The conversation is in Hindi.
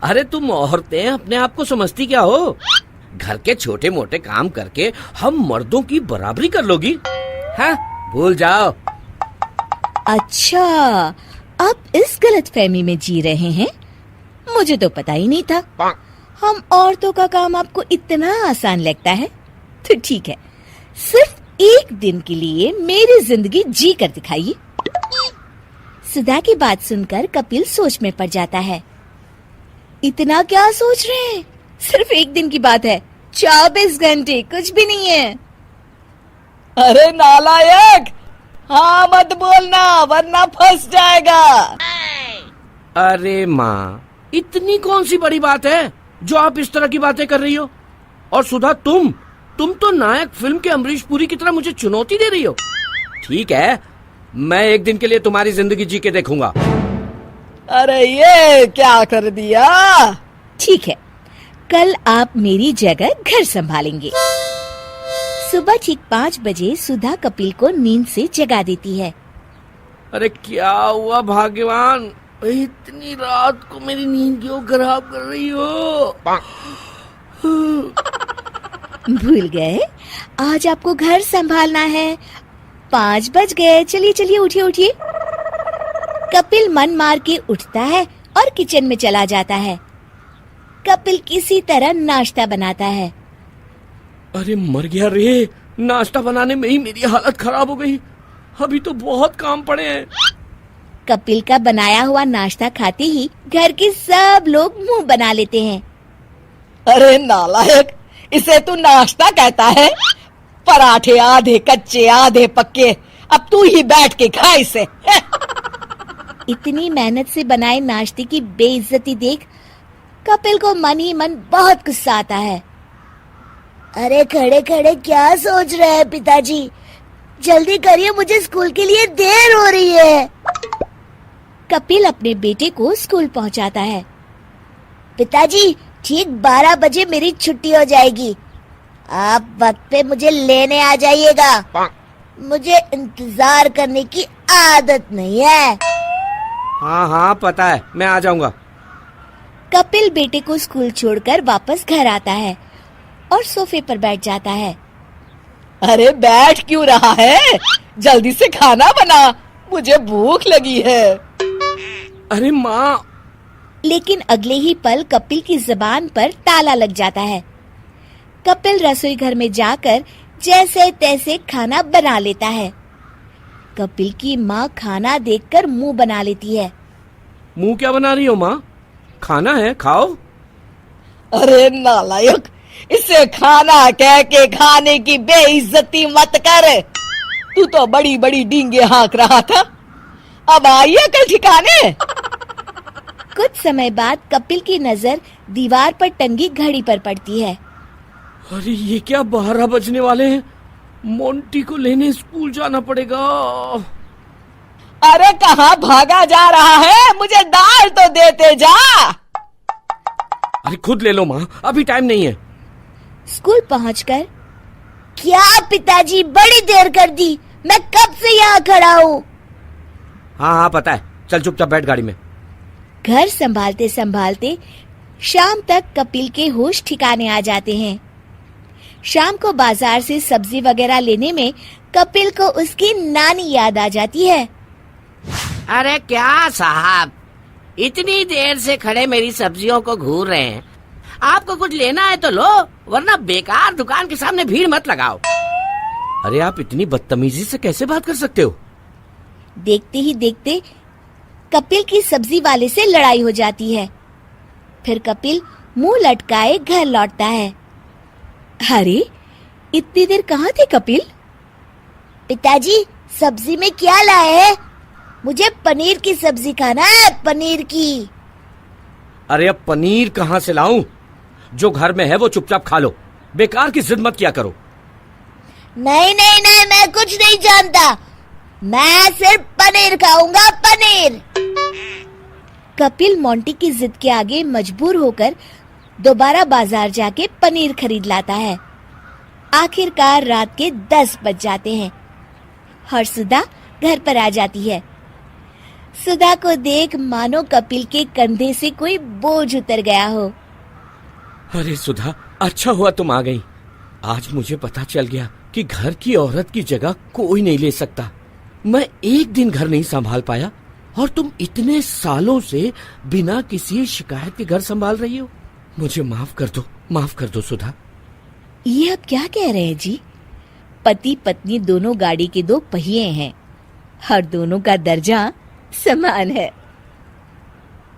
अरे तुम औरतें अपने आप को समझती क्या हो? घर के छोटे मोटे काम करके हम मर्दों की बराबरी कर लोगी? हाँ, भूल जाओ। अच्छा, आप इस गलतफहमी में जी रहे हैं? मुझे तो पता ही नहीं था। हम औरतों का काम आपको इतना आसान लगता है? तो ठीक है, सिर्फ एक दिन के लिए मेरी जिंदगी जी कर दिखाइए। सुधा की बात सुनकर कपिल सोच में पड़ जाता है। इतना क्या सोच रहे हैं? सिर्फ एक दिन की बात है, 24 घंटे कुछ भी नहीं है। अरे नालायक, हाँ मत बोलना वरना फंस जाएगा। अरे माँ, इतनी कौन सी बड़ी बात है जो आप इस तरह की बातें कर रही हो? और सुधा, तुम तो नायक फिल्म के अमरीश पुरी की तरह मुझे चुनौती दे रही हो। ठीक है, मैं एक दिन के लिए तुम्हारी जिंदगी जी के देखूंगा। अरे ये क्या कर दिया? ठीक है, कल आप मेरी जगह घर संभालेंगे। सुबह ठीक 5 बजे सुधा कपिल को नींद से जगा देती है। अरे क्या हुआ भाग्यवान, इतनी रात को मेरी नींद क्यों खराब कर रही हो? भूल गए आज आपको घर संभालना है। 5 बज गए, चलिए चलिए उठिए उठिए। कपिल मन मार के उठता है और किचन में चला जाता है। कपिल किसी तरह नाश्ता बनाता है। अरे मर गया रे, नाश्ता बनाने में ही मेरी हालत खराब हो गई। अभी तो बहुत काम पड़े हैं। कपिल का बनाया हुआ नाश्ता खाते ही घर के सब लोग मुंह बना लेते हैं। अरे नालायक, इसे तू नाश्ता कहता है? पराठे आधे कच्चे आधे पक्के, अब तू ही बैठ के खा इसे। इतनी मेहनत से बनाए नाश्ते की बेइज्जती देख कपिल को मन ही मन बहुत गुस्सा आता है। अरे खड़े खड़े क्या सोच रहे हैं पिताजी? जल्दी करिए, मुझे स्कूल के लिए देर हो रही है। कपिल अपने बेटे को स्कूल पहुंचाता है। पिताजी, ठीक 12 बजे मेरी छुट्टी हो जाएगी। आप वक्त पे मुझे लेने आ जाइएगा। मुझे इंतजार करने की आदत नहीं है। हाँ हाँ पता है, मैं आ जाऊंगा। कपिल बेटे को स्कूल छोड़कर वापस घर आता है और सोफे पर बैठ जाता है। अरे बैठ क्यों रहा है? जल्दी से खाना बना, मुझे भूख लगी है। अरे माँ। लेकिन अगले ही पल कपिल की जुबान पर ताला लग जाता है। कपिल रसोई घर में जाकर जैसे तैसे खाना बना लेता है। कपिल की माँ खाना देखकर मुंह बना लेती है। मुंह क्या बना रही हो माँ? खाना है, खाओ। अरे नालायक, इसे खाना कह के खाने की बेइज्जती मत कर। तू तो बड़ी बड़ी डींगे हाँक रहा था, अब आई अकल ठिकाने। कुछ समय बाद कपिल की नजर दीवार पर टंगी घड़ी पर पड़ती है। अरे ये क्या 12 बजने वाले हैं? मोंटी को लेने स्कूल जाना पड़ेगा। अरे कहाँ भागा जा रहा है? मुझे दाल तो देते जा। अरे खुद ले लो माँ, अभी टाइम नहीं है। स्कूल पहुंचकर, क्या पिताजी बड़ी देर कर दी, मैं कब से यहाँ खड़ा हूँ। हाँ हाँ पता है, चल चुपचाप बैठ गाड़ी में। घर संभालते संभालते शाम तक कपिल के होश ठिकाने आ जाते हैं। शाम को बाजार से सब्जी वगैरह लेने में कपिल को उसकी नानी याद आ जाती है। अरे क्या साहब, इतनी देर से खड़े मेरी सब्जियों को घूर रहे हैं। आपको कुछ लेना है तो लो, वरना बेकार दुकान के सामने भीड़ मत लगाओ। अरे आप इतनी बदतमीजी से कैसे बात कर सकते हो? देखते ही देखते कपिल की सब्जी वाले से लड़ाई हो जाती है। फिर कपिल मुंह लटकाए घर लौटता है। अरे इतनी देर कहाँ थे कपिल? पिताजी, सब्जी में क्या लाए हैं? मुझे पनीर की सब्जी खाना है, पनीर की। अरे अब पनीर कहाँ से लाऊं? जो घर में है वो चुपचाप खा लो, बेकार की जिद मत किया करो। नहीं नहीं नहीं, मैं कुछ नहीं जानता, मैं सिर्फ पनीर खाऊंगा, पनीर। कपिल मोंटी की जिद के आगे मजबूर होकर दोबारा बाजार जाके पनीर खरीद लाता है। आखिरकार रात के 10 बज जाते हैं और सुधा घर पर आ जाती है। सुधा को देख मानो कपिल के कंधे से कोई बोझ उतर गया हो। अरे सुधा, अच्छा हुआ तुम आ गई। आज मुझे पता चल गया कि घर की औरत की जगह कोई नहीं ले सकता। मैं एक दिन घर नहीं संभाल पाया और तुम इतने सालों से बिना किसी शिकायत के घर संभाल रही हो। मुझे माफ कर दो सुधा। ये आप क्या कह रहे हैं जी? पति पत्नी दोनों गाड़ी के दो पहिए हैं और दोनों का दर्जा समान है।